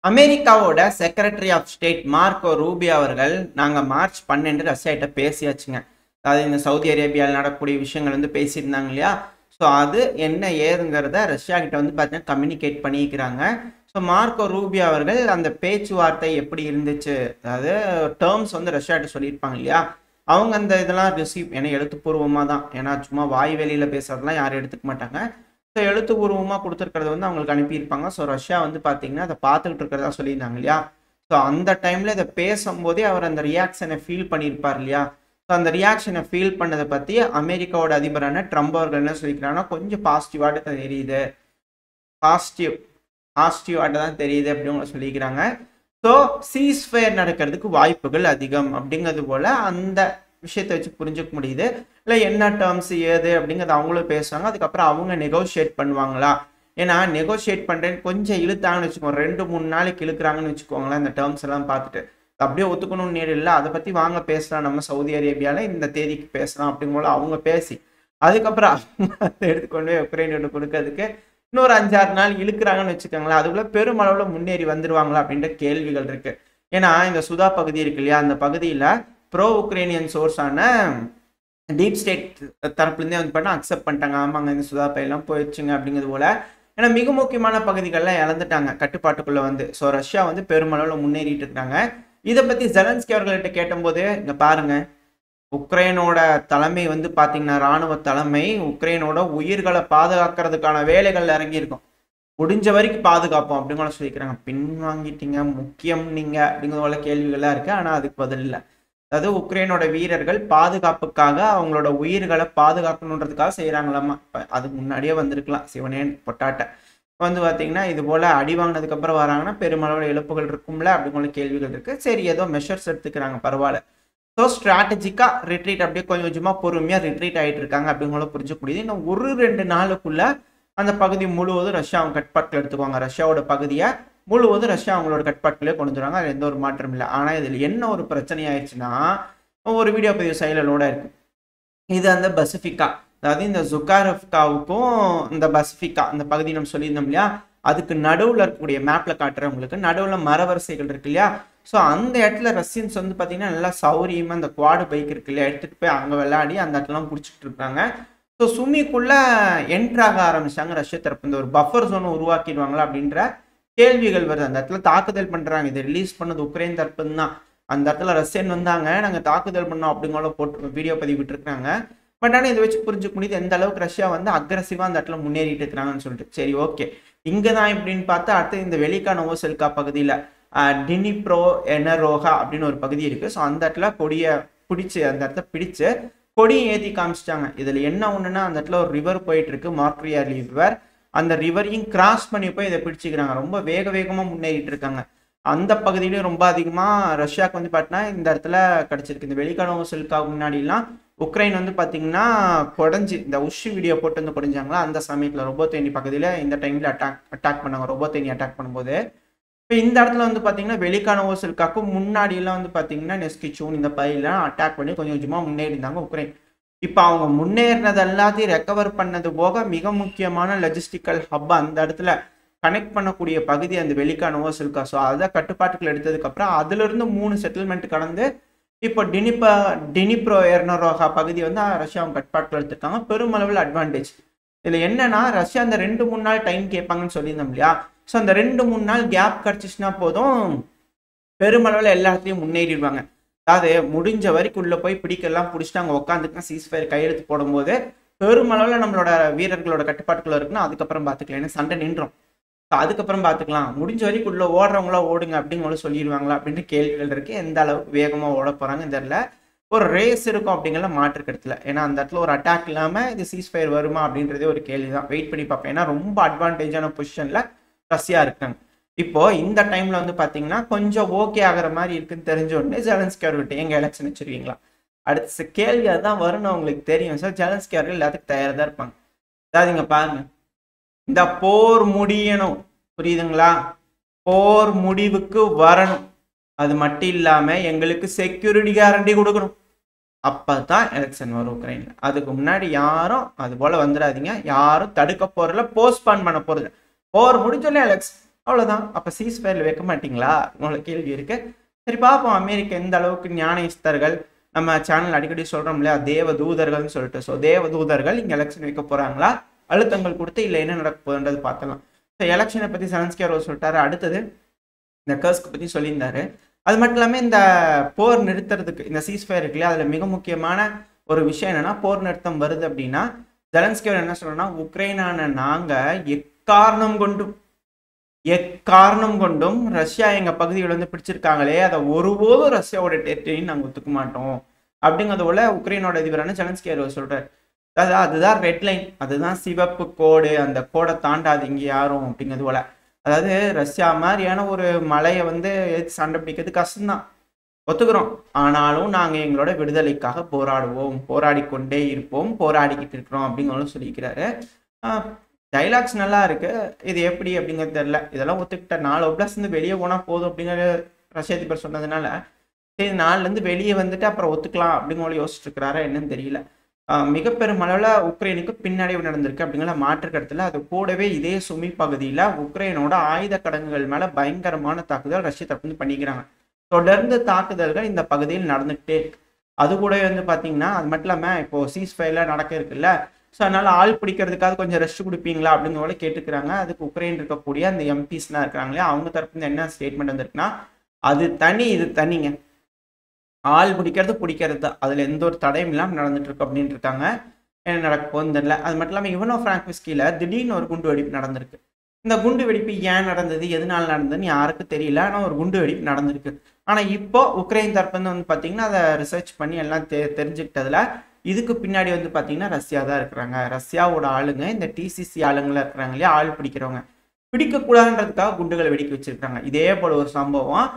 அமெரிக்காவோட secretary of state Marco Rubio அவர்கள் நாங்கள் மார்ச் 12 ரஷ்யாட்ட பேசியாச்சுங்க. அதாவது இந்த சவுதி அரேபியாவில் நடக்கக்கூடிய விஷயங்கள் வந்து பேசியிருந்தாங்க இல்லையா? ஸோ அது என்ன ஏதுங்கிறத ரஷ்யா கிட்ட வந்து பார்த்தீங்கன்னா கம்யூனிகேட் பண்ணிக்கிறாங்க. ஸோ மார்க்கோ ரூபியோ அவர்கள் அந்த பேச்சுவார்த்தை எப்படி இருந்துச்சு, அதாவது டேர்ம்ஸ் வந்து ரஷ்யாட்ட சொல்லியிருப்பாங்க இல்லையா? அவங்க அந்த இதெல்லாம் ரிசீவ் ஏன்னா எழுத்துப்பூர்வமாக தான், ஏன்னா சும்மா வாய் வெளியில் பேசுறதுலாம் யாரும் எடுத்துக்க மாட்டாங்க. ஸோ எழுத்துப்பூர்வமாக கொடுத்துருக்கிறத வந்து அவங்களுக்கு அனுப்பியிருப்பாங்க. ஸோ ரஷ்யா வந்து பார்த்தீங்கன்னா அதை பார்த்துக்கிட்டு இருக்கிறதா சொல்லியிருந்தாங்க இல்லையா? ஸோ அந்த டைமில் இதை பேசும்போதே அவர் அந்த ரியாக்ஷனை ஃபீல் பண்ணியிருப்பார் இல்லையா? ஸோ அந்த ரியாக்ஷனை ஃபீல் பண்ணதை பற்றி அமெரிக்காவோட அதிபரான ட்ரம்ப் அவர்கள் என்ன சொல்லிக்கிறாங்கன்னா, கொஞ்சம் பாசிட்டிவாக தெரியுது, பாசிட்டிவாக தான் தெரியுது அப்படின்னு சொல்லிக்கிறாங்க. ஸோ சீஸ்ஃபயர் நடக்கிறதுக்கு வாய்ப்புகள் அதிகம் அப்படிங்கிறது போல் அந்த விஷயத்தை வச்சு புரிஞ்சுக்க முடியுது. இல்லை என்ன டேர்ம்ஸ் ஏது அப்படிங்கிறது அவங்களும் பேசுவாங்க. அதுக்கப்புறம் அவங்க நெகோஷியேட் பண்ணுவாங்களா? ஏன்னா நெகோஷியேட் பண்ணுறேன்னு கொஞ்சம் இழுத்தாங்கன்னு வச்சுக்கோங்க, 2-3 நாளைக்கு இழுக்கிறாங்கன்னு வச்சுக்கோங்களேன். இந்த டேர்ம்ஸ் எல்லாம் பார்த்துட்டு அப்படியே ஒத்துக்கணும்னு நேரம் இல்லை, அதை பற்றி வாங்க பேசலாம், நம்ம சவுதி அரேபியாவில் இந்த தேதிக்கு பேசலாம் அப்படிங்கும்போது அவங்க பேசி அதுக்கப்புறம் அவங்க அதை எடுத்துக்கொண்டு போய் உக்ரைனோட கொடுக்கறதுக்கு இன்னொரு 5-6 நாள் இழுக்கிறாங்கன்னு வச்சுக்கோங்களேன். அதுக்குள்ள பெருமளவில் முன்னேறி வந்துருவாங்களா அப்படின்ற கேள்விகள் இருக்கு. ஏன்னா இந்த சுதா பகுதி இருக்கு இல்லையா, அந்த பகுதியில் ப்ரோ உக்ரைனியன் சோர்ஸான டீப் ஸ்டேட் தரப்புலேருந்தே வந்து பண்ண அக்செப்ட் பண்ணிட்டாங்க. ஆமாங்க, இந்த சுதா பையெல்லாம் போயிடுச்சுங்க அப்படிங்கிறது போல. ஏன்னா மிக முக்கியமான பகுதிகளெலாம் இழந்துட்டாங்க கட்டுப்பாட்டுக்குள்ளே வந்து. ஸோ ரஷ்யா வந்து பெருமளவில் முன்னேறிட்டு இருக்காங்க. இதை பற்றி ஜெலன்ஸ்கி அவர்கள்ட்ட கேட்டபோது, இங்கே பாருங்க, உக்ரைனோட தலைமை வந்து பார்த்தீங்கன்னா இராணுவ தலைமை உக்ரைனோட உயிர்களை பாதுகாக்கிறதுக்கான வேலைகள் இறங்கியிருக்கும், முடிஞ்ச வரைக்கும் பாதுகாப்போம் அப்படிங்கிற சொல்லிக்கிறாங்க. பின் வாங்கிட்டீங்க, முக்கியம் நீங்க அப்படிங்கிற போல கேள்விகள்லாம் இருக்கு. ஆனால் அதுக்கு பதில் இல்லை. அதாவது உக்ரைனோட வீரர்கள் பாதுகாப்புக்காக அவங்களோட உயிர்களை பாதுகாக்கணுன்றதுக்காக செய்கிறாங்களாமா. அதுக்கு முன்னாடியே வந்திருக்கலாம் சிவனேன் பொட்டாட்ட வந்து பார்த்தீங்கன்னா இது போல் அடி வாங்கினதுக்கு அப்புறம் வராங்கன்னா பெருமளவில் இழப்புகள் இருக்கும்ல அப்படிங்கிற கேள்விகள் இருக்குது. சரி, ஏதோ மெஷர்ஸ் எடுத்துக்கிறாங்க, பரவாயில்ல. ஸோ ஸ்ட்ராட்டஜிக்காக ரிட்ரீட் அப்படியே கொஞ்சம் கொஞ்சமாக பொறுமையாக ரிட்ரீட் ஆகிட்டு இருக்காங்க அப்படிங்கிற புரிஞ்சுக்க முடியுது. இன்னும் 1-2 நாளுக்குள்ள அந்த பகுதி முழுவதும் ரஷ்யா அவங்க கட்பாட்டில் எடுத்துக்குவாங்க. ரஷ்யாவோட பகுதியை முழுவதும் ரஷ்யா அவங்களோட கட்பாட்டிலே கொண்டு வந்துடுவாங்க. அது எந்த ஒரு மாற்றம் இல்லை. ஆனால் இதில் என்ன ஒரு பிரச்சனை ஆயிடுச்சுன்னா, ஒரு வீடியோ பதிவு சைலோட இருக்கு. இது அந்த பசிபிகா, அதாவது இந்த ஜுகாரவ்காவுக்கும் இந்த பசிபிகா அந்த பகுதி நம்ம சொல்லியிருந்தோம் இல்லையா, அதுக்கு நடுவில் இருக்கக்கூடிய மேப்பில் காட்டுறவங்களுக்கு நடுவில் மரவரிசைகள் இருக்கு இல்லையா. ஸோ அந்த இடத்துல ரஷ்யன்ஸ் வந்து பார்த்தீங்கன்னா நல்லா சௌரியமாக அந்த குவாடு பைக் இருக்கு இல்லையா, எடுத்துகிட்டு போய் அங்கே விளையாடி அந்த இடத்துலாம் பிடிச்சிட்டு இருக்காங்க. ஸோ சுமிக்குள்ளே என்ட்ராக ஆரம்பிச்சாங்க ரஷ்ய தரப்பு. இந்த ஒரு பஃபர் ஜோனை உருவாக்கிடுவாங்களா அப்படின்ற கேள்விகள் வருது. அந்த இடத்துல தாக்குதல் பண்ணுறாங்க. இதை ரிலீஸ் பண்ணது உக்ரைன் தரப்புன்னு தான். அந்த இடத்துல ரஷ்யன் வந்தாங்க, நாங்கள் தாக்குதல் பண்ணோம் அப்படிங்கிற போட்டு வீடியோ பதிவு விட்டுருக்காங்க. பட் ஆனால் இதை வச்சு புரிஞ்சுக்க முடியுது எந்த அளவுக்கு ரஷ்யா வந்து அக்ரெசிவாக அந்த இடத்துல முன்னேறிட்டு இருக்கிறாங்கன்னு சொல்லிட்டு. சரி, ஓகே, இங்கே தான் இப்படின்னு பார்த்தா அடுத்து இந்த வெளிக்கா நோவோசெல்கா பகுதியில் டினிப்ரோ எனரோகா அப்படின்னு ஒரு பகுதி இருக்குது. ஸோ அந்த இடத்துல கொடியை பிடிச்சி அந்த இடத்த பிடிச்சு கொடியை ஏற்றி காமிச்சிட்டாங்க. இதில் என்ன ஒன்றுனா, அந்த இடத்துல ஒரு ரிவர் போயிட்டு இருக்கு, மார்க்ரியா ரிவர். அந்த ரிவரையும் கிராஸ் பண்ணி போய் இதை பிடிச்சிக்கிறாங்க. ரொம்ப வேகமாக முன்னேறிட்டு இருக்காங்க. அந்த பகுதியிலையும் ரொம்ப அதிகமாக ரஷ்யாவுக்கு வந்து பார்த்தீங்கன்னா இந்த இடத்துல கிடச்சிருக்கு. இந்த வெளிக்கா நோவோசெல்காவுக்கு முன்னாடிலாம் உக்ரைன் வந்து பார்த்தீங்கன்னா குடஞ்சி இந்த உஷ் வீடியோ போட்டு வந்து குடஞ்சாங்களா, அந்த சமயத்தில் ரொபோத்தேனி பகுதியில் இந்த டைமில் அட்டாக் பண்ணாங்க. ரொபோத்தேனி அட்டாக் பண்ணும்போது இப்போ இந்த இடத்துல வந்து பார்த்தீங்கன்னா வெளிக்கா நோவோசெல்காவுக்கு முன்னாடியெல்லாம் வந்து பார்த்தீங்கன்னா நெஸ்கிச்சூன் இந்த பகுதியெல்லாம் அட்டாக் பண்ணி கொஞ்சம் கொஞ்சமாக முன்னேறி இருந்தாங்க உக்ரைன். இப்போ அவங்க முன்னேறினது எல்லாத்தையும் ரெக்கவர் பண்ணது போக மிக முக்கியமான லஜிஸ்டிக்கல் ஹப் அந்த இடத்துல கனெக்ட் பண்ணக்கூடிய பகுதி அந்த வெளிக்கா நோவோசெல்கா. ஸோ அதை கட்டுப்பாட்டுக்குள்ள எடுத்ததுக்கப்புறம் அதிலிருந்து 3 செட்டில்மெண்ட் கடந்து இப்போ டினிப்ரோ எர்னரோகா பகுதி வந்து ரஷ்யா அவங்க கட்டுப்பாட்டில் எடுத்துருக்காங்க. பெருமளவில் அட்வான்டேஜ் இதில் என்னன்னா, ரஷ்யா அந்த 2-3 நாள் டைம் கேட்பாங்கன்னு சொல்லியிருந்தோம் இல்லையா. ஸோ அந்த 2-3 நாள் கேப் கிடச்சிச்சுன்னா போதும், பெருமளவில் எல்லா இடத்துலையும் முன்னேறிடுவாங்க. அதாவது முடிஞ்ச வரைக்கும் உள்ளே போய் பிடிக்கலாம், பிடிச்சிட்டு அங்கே உட்காந்துக்கலாம், சீஸ்ஃபயர் கையெழுத்து போடும்போது பெருமளவில் நம்மளோட வீரர்களோட கட்டுப்பாட்டுக்குள்ள இருக்குன்னா அதுக்கப்புறம் பார்த்துக்கலாம், ஏன்னா சண்டை நின்றோம். அதுக்கப்புறம் பார்த்துக்கலாம், முடிஞ்ச வரைக்கும் உள்ள ஓடுறவங்களா ஓடுங்க அப்படிங்கிற சொல்லிடுவாங்களா அப்படின்ற கேள்விகள் இருக்குது. எந்த அளவுக்கு வேகமாக ஓட போகிறாங்க இந்த இடத்துல ஒரு ரேஸ் இருக்கும் அப்படிங்கிற மாற்று கருத்தில். ஏன்னா அந்த இடத்துல ஒரு அட்டாக் இல்லாமல் இது சீஸ்ஃபயர் வருமா அப்படின்றதே ஒரு கேள்வி தான். வெயிட் பண்ணி பார்ப்பேன். ஏன்னா ரொம்ப அட்வான்டேஜான பொசிஷனில் ரஷ்யா இருக்காங்க. இப்போ இந்த டைமில் வந்து பார்த்தீங்கன்னா கொஞ்சம் ஓகே ஆகிற மாதிரி இருக்குன்னு தெரிஞ்ச உடனே ஜெலன்ஸ்கி அவர்கிட்ட எங்கள் எலெக்ஷன் வச்சுருக்கீங்களா அடுத்த கேள்வி அதுதான் வரும்னு அவங்களுக்கு தெரியும். சார் ஜெலன்ஸ்கி அவர்கள் எல்லாத்துக்கும் தயாராக தான் இருப்பாங்க. அதாவது இங்கே பாருங்க, இந்த போர் முடியணும், புரியுதுங்களா, போர் முடிவுக்கு வரணும், அது மட்டும் இல்லாமல் எங்களுக்கு செக்யூரிட்டி கேரண்டி கொடுக்கணும், அப்போ தான் எலெக்ஷன் வரும் உக்ரைனில். அதுக்கு முன்னாடி யாரும் அது போல் வந்துடாதீங்க, யாரும் தடுக்க போகிறதில்ல, போஸ்ட்பான் பண்ண போகிறதில்ல. போர் முடிஞ்சோடனே எலெக்ஷன் அவ்வளவுதான். அப்ப சீஸ்ஃபயர்ல வைக்க மாட்டீங்களா? உங்களுக்கு கேள்வி இருக்கு. சரி பார்ப்போம் அமெரிக்கா எந்த அளவுக்கு ஞானஸ்தர்கள், நம்ம சேனல் அடிக்கடி சொல்றோம் இல்லையா தேவ தூதர்கள்னு சொல்லிட்டு. ஸோ தேவ தூதர்கள் இங்க எலெக்ஷன் வைக்க போறாங்களா, அழுத்தங்கள் கொடுத்து இல்லை என்ன நடக்க போகுதுன்றது பார்க்கலாம். ஸோ எலெக்ஷனை பத்தி செலன்ஸ்கி அவர் சொல்லிட்டாரு. அடுத்தது இந்த கர்ஸ்க்கு பத்தி சொல்லியிருந்தாரு. அது மட்டும் இல்லாம இந்த போர் நிறுத்துறதுக்கு இந்த சீஸ்ஃபயர் இருக்கு இல்லையா, அதுல மிக முக்கியமான ஒரு விஷயம் என்னன்னா, போர் நிறுத்தம் வருது அப்படின்னா ஜெலன்ஸ்கி அவர் என்ன சொல்றேன்னா, உக்ரைனான நாங்க எக்காரணம் கொண்டும் ரஷ்யா எங்க பகுதிகளை வந்து பிடிச்சிருக்காங்களே, அதை ஒருபோதும் ரஷ்யாவோட டெரிட்டரின்னு நாங்கள் ஒத்துக்க மாட்டோம் அப்படிங்கிறது போல உக்ரைனோட அதிபரான ஜெலன்ஸ்கி அவர் சொல்றாரு. அதாவது அதுதான் ரெட் லைன், அதுதான் சிவப்பு கோடு, அந்த கோடை தாண்டாதீங்க யாரும் அப்படிங்கிறது போல. அதாவது ரஷ்யா மாதிரியான ஒரு மலையை வந்து சண்டை பிடிக்கிறது கஷ்டம்தான், ஒத்துக்கிறோம். ஆனாலும் நாங்க எங்களோட விடுதலைக்காக போராடுவோம், போராடி கொண்டே இருப்போம், போராடிக்கிட்டு இருக்கிறோம் அப்படிங்கிறதும் சொல்லிக்கிறாரு. டைலாக்ஸ் நல்லா இருக்கு. இது எப்படி அப்படிங்கிறது தெரியல. இதெல்லாம் ஒத்துக்கிட்ட 4 ஒப்லாஸ்ட் இருந்து வெளியே போனா போதும் அப்படிங்கிற ரஷ்ய அதிபர் சொன்னதுனால சரி 4ல இருந்து வெளியே வந்துட்டு அப்புறம் ஒத்துக்கலாம் அப்படிங்கிற யோசிச்சுட்டு இருக்கிறாரா என்னன்னு தெரியல. மிக பெருமளவுல உக்ரைனுக்கு பின்னடைவு நடந்திருக்கு அப்படிங்கிற மாற்று கருத்துல. அது கூடவே இதே சுமி பகுதியில உக்ரைனோட ஆயுத கடங்குகள் மேல பயங்கரமான தாக்குதல் ரஷ்ய தரப்பு பண்ணிக்கிறாங்க. தொடர்ந்து தாக்குதல்கள் இந்த பகுதியில் நடந்துகிட்டே இருக்கு. அது கூட வந்து பாத்தீங்கன்னா அது மட்டும் இல்லாம இப்போ சீஸ்ஃபயர்ல நடக்க இருக்குல்ல, ஸோ அதனால ஆள் பிடிக்கிறதுக்காக கொஞ்சம் ரெஸ்ட் கொடுப்பீங்களா அப்படிங்கிற கேட்டுக்கிறாங்க. அதுக்கு உக்ரைன் இருக்கக்கூடிய அந்த எம்பிஸ்லாம் இருக்கிறாங்களே அவங்க தரப்புல என்ன ஸ்டேட்மெண்ட் வந்திருக்குன்னா, அது தனி இது தனிங்க, ஆள் பிடிக்கிறது தான், அதுல எந்த ஒரு தடையும் இல்லாமல் நடந்துட்டு இருக்கு அப்படின்னு இருக்காங்க. என்ன நடக்க போகுதுன்னு தெரியல. அது மட்டும் இல்லாமல் இவனோ பிராங்க்விஸ்கில திடீர்னு ஒரு குண்டு வெடிப்பு நடந்திருக்கு. இந்த குண்டு வெடிப்பு ஏன் நடந்தது, எதனால நடந்ததுன்னு யாருக்கும் தெரியல. ஆனால் ஒரு குண்டு வெடிப்பு நடந்திருக்கு. ஆனால் இப்போ உக்ரைன் தரப்பு வந்து பார்த்தீங்கன்னா அதை ரிசர்ச் பண்ணி எல்லாம் தெரிஞ்சுக்கிட்டதுல இதுக்கு பின்னாடி வந்து பார்த்தீங்கன்னா ரஷ்யா தான் இருக்கிறாங்க. ரஷ்யாவோட ஆளுங்க இந்த டிசிசி ஆளுங்கள இருக்கிறாங்க இல்லையா, ஆள் பிடிக்கிறவங்க, பிடிக்கக்கூடாதுன்றதுக்காக குண்டுகளை வெடிக்க வச்சிருக்காங்க. இதே போல ஒரு சம்பவம்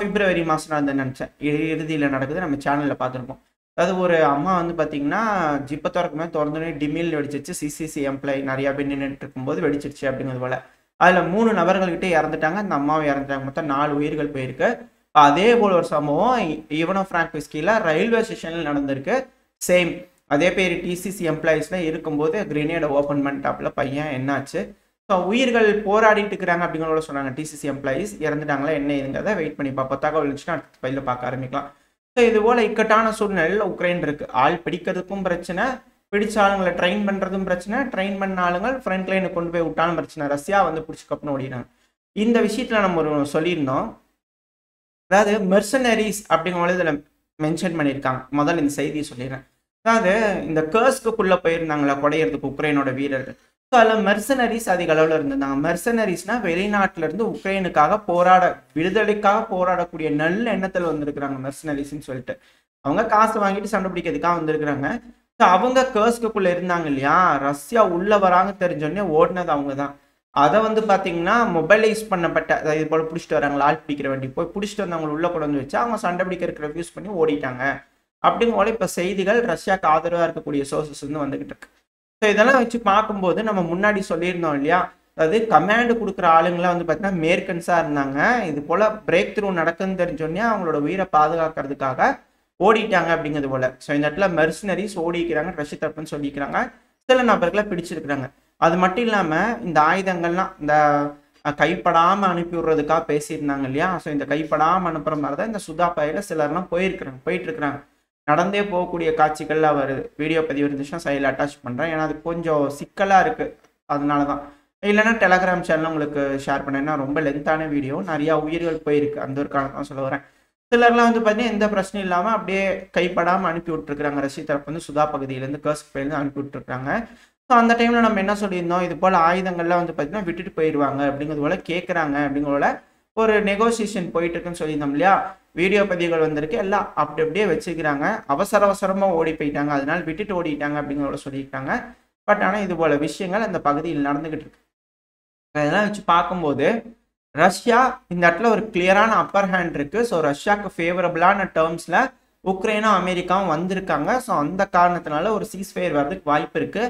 பிப்ரவரி மாதம் நடந்து நினச்சேன் இறுதியில் நடக்குது. நம்ம சேனலில் பார்த்துருப்போம். அதாவது ஒரு அம்மா வந்து பார்த்தீங்கன்னா ஜிப்பை திறக்குமே திறந்தோடனே டிமில் வெடிச்சிச்சு. சிசிசி எம்ப்ளாயி நிறையா பேர் நின்றுட்டு இருக்கும்போது வெடிச்சிருச்சு அப்படிங்கிறது போல. அதில் 3 நபர்கள்கிட்ட இறந்துட்டாங்க, அந்த அம்மாவை இறந்துட்டாங்க. மொத்தம் 4 உயிர்கள் போயிருக்கு. அதே போல ஒரு சம்பவம் இவனோ பிராங்க்விஸ்கில ரயில்வே ஸ்டேஷனில் நடந்திருக்கு. சேம் அதே பேர் டிசிசி எம்ப்ளாயிஸ்ல இருக்கும்போது கிரெனேடை ஓப்பன் பண்ணிட்டாப்புல பையன். என்னாச்சு, ஸோ உயிர்கள் போராடிட்டு இருக்கிறாங்க அப்படிங்கிறத சொன்னாங்க. டிசிசி எம்ப்ளாயிஸ் இறந்துட்டாங்களா என்ன இதுங்கிறத வெயிட் பண்ணி பார்ப்போம். தகவல் இருந்துச்சுன்னா அடுத்த பையில பார்க்க ஆரம்பிக்கலாம். ஸோ இது போல இக்கட்டான சூழ்நிலையில் உக்ரைன் இருக்கு. ஆள் பிடிக்கிறதுக்கும் பிரச்சனை, பிடிச்ச ஆளுங்களை ட்ரெயின் பண்றதும் பிரச்சனை, ட்ரெயின் பண்ண ஆளுங்கள் ஃப்ரண்ட் லைனுக்கு கொண்டு போய் விட்டாலும் பிரச்சனை. ரஷ்யா வந்து பிடிச்சிக்கப்புன்னு ஓடினாங்க. இந்த விஷயத்துல நம்ம ஒரு சொல்லியிருந்தோம். அதாவது மெர்சனரிஸ் அப்படிங்கிற இதில் மென்ஷன் பண்ணியிருக்காங்க. முதல்ல இந்த செய்தியை சொல்லிடுறேன். அதாவது இந்த கர்ஸ்க்குள்ள போயிருந்தாங்களா கொடையிறதுக்கு உக்ரைனோட வீரர்கள். ஸோ அதில் மெர்சனரிஸ் அதிக அளவில் இருந்திருந்தாங்க. மெர்சனரிஸ்னா வெளிநாட்டில இருந்து உக்ரைனுக்காக விடுதலைக்காக போராடக்கூடிய நல்ல எண்ணத்தில் வந்திருக்கிறாங்க மெர்சனரிஸ்ன்னு சொல்லிட்டு. அவங்க காசு வாங்கிட்டு சண்டை பிடிக்கிறதுக்காக வந்திருக்கிறாங்க. ஸோ அவங்க கர்ஸ்க்குள்ள இருந்தாங்க இல்லையா, ரஷ்யா உள்ள வராங்க தெரிஞ்சோடனே ஓடினது அவங்க தான். அதை வந்து பார்த்தீங்கன்னா மொபைலைஸ் பண்ணப்பட்ட, அதாவது இது போல பிடிச்சிட்டு வராங்களா ஆள் பிடிக்கிற வண்டி போய் பிடிச்சிட்டு வந்து அவங்க உள்ள கொண்டு வந்து வச்சு அவங்க சண்டை பிடிக்கிறதுக்கு ரெஃப்யூஸ் பண்ணி ஓடிட்டாங்க அப்படிங்கிற இப்போ செய்திகள் ரஷ்யாவுக்கு ஆதரவாக இருக்கக்கூடிய சோர்சஸ் வந்து வந்துகிட்டு இருக்கு. ஸோ இதெல்லாம் வச்சு பார்க்கும்போது நம்ம முன்னாடி சொல்லியிருந்தோம் இல்லையா, அதாவது கமாண்டு கொடுக்குற ஆளுங்களாம் வந்து பார்த்தீங்கன்னா மேற்கன்ஸாக இருந்தாங்க. இது போல பிரேக் த்ரூ நடக்குன்னு தெரிஞ்சோடனே அவங்களோட உயிரை பாதுகாக்கிறதுக்காக ஓடிட்டாங்க அப்படிங்கிறது போல. ஸோ இந்த இடத்துல மெர்சனரிஸ் ஓடிக்கிறாங்க ரஷ்ய தரப்புன்னு சொல்லிக்கிறாங்க. சில நபர்களை பிடிச்சிருக்கிறாங்க. அது மட்டும் இல்லாமல் இந்த ஆயுதங்கள்லாம் இந்த கைப்படாமல் அனுப்பி விடுறதுக்காக பேசியிருந்தாங்க இல்லையா. ஸோ இந்த கைப்படாமல் அனுப்புற மாதிரி தான் இந்த சுதா பயில சிலர்லாம் போயிட்டு இருக்கிறாங்க. நடந்தே போகக்கூடிய காட்சிகள்லாம் வருது. வீடியோ பதிவு இருந்துச்சுன்னா சைடில் அட்டாச் பண்ணுறேன். ஏன்னா அது கொஞ்சம் சிக்கலாக இருக்குது, அதனால தான். இல்லைன்னா டெலகிராம் சேனல் உங்களுக்கு ஷேர் பண்ணேன்னா ரொம்ப லென்த்தான வீடியோ, நிறையா உயிர்கள் போயிருக்கு, அந்த ஒரு காரணம் சொல்ல வரேன். சிலர்லாம் வந்து பார்த்தீங்கன்னா எந்த பிரச்சனையும் இல்லாமல் அப்படியே கைப்படாமல் அனுப்பி விட்டுருக்காங்க. ரஷ்ய தரப்பு வந்து சுதா பகுதியிலேருந்து கர்ஸ்க் பகுதியிலேருந்து அனுப்பி விட்டுருக்காங்க. ஸோ அந்த டைமில் நம்ம என்ன சொல்லியிருந்தோம், இது போல் ஆயுதங்கள்லாம் வந்து பார்த்தீங்கன்னா விட்டுட்டு போயிடுவாங்க அப்படிங்கிறது போல கேட்குறாங்க அப்படிங்கிறத ஒரு நெகோசியேஷன் போயிட்டு இருக்குன்னு சொல்லியிருந்தோம் இல்லையா. வீடியோ பதிவுகள் வந்திருக்கு, எல்லாம் அப்படியே வச்சுக்கிறாங்க. அவசரமாக ஓடி போயிட்டாங்க, அதனால விட்டுட்டு ஓடிட்டாங்க அப்படிங்கிறத சொல்லியிருக்காங்க. பட் ஆனால் இது போல விஷயங்கள் அந்த பகுதியில் நடந்துகிட்டு இருக்கு. அதெல்லாம் வச்சு பார்க்கும்போது ரஷ்யா இந்த இடத்துல ஒரு கிளியரான அப்பர் ஹேண்ட் இருக்கு. ஸோ ரஷ்யாவுக்கு ஃபேவரபிளான டேர்ம்ஸ்ல உக்ரைனும் அமெரிக்காவும் வந்திருக்காங்க. ஸோ அந்த காரணத்தினால ஒரு சீஸ்ஃபயர் வர்றதுக்கு வாய்ப்பு இருக்கு.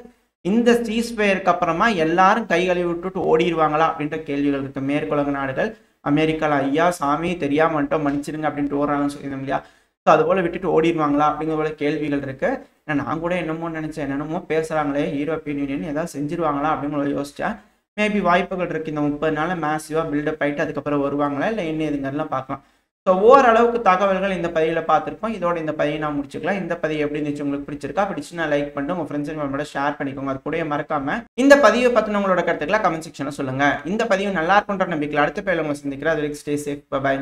இந்த சீஸ்ஃபயருக்கு அப்புறமா எல்லாரும் கை கழுவி விட்டுட்டு ஓடிடுவாங்களா அப்படின்ற கேள்விகள் இருக்கு. மேற்குலக நாடுகள் அமெரிக்காவில் ஐயா சாமி தெரியாம மட்டும் மன்னிச்சிருங்க அப்படின்ட்டு ஓடுறாங்கன்னு சொல்லியிருந்தோம் இல்லையா. ஸோ அது போல விட்டுட்டு ஓடிடுவாங்களா அப்படிங்கிற போல கேள்விகள் இருக்கு. நான் கூட என்னமோ நினைச்சேன், என்னென்னமோ பேசுறாங்களே யூரோப்பியன் யூனியன் ஏதாவது செஞ்சிருவாங்களா அப்படிங்கிற யோசிச்சேன். மேபி வாய்ப்புகள் இருக்குது இந்த 30 நாள் மேசிவாக பில்டப் ஆகிட்டு அதுக்கப்புறம் வருவாங்களா இல்லை என்ன இதுங்கெல்லாம் பார்க்கலாம். ஸோ ஓரளவுக்கு தகவல்கள் இந்த பதிவில் பார்த்துருக்கோம். இதோட இந்த பதிவை நான் முடிச்சுக்கலாம். இந்த பதிவு எப்படி இருந்துச்சு, உங்களுக்கு பிடிச்சிருக்கா? பிடிச்சுன்னா லைக் பண்ணிட்டு உங்கள் ஃப்ரெண்ட்ஸ் அண்ட் ஃபேமிலியோட ஷேர் பண்ணிக்கோங்க. அது கூட மறக்காம இந்த பதிவை பற்றின உங்களோட கருத்துக்களை கமெண்ட் செக்ஷனில் சொல்லுங்கள். இந்த பதிவு நல்லா இருக்குன்ற நம்பிக்கையில் அடுத்த பதிவில் உங்களை சந்திக்கிறேன். அது வரைக்கும் ஸ்டே சேஃப். பை.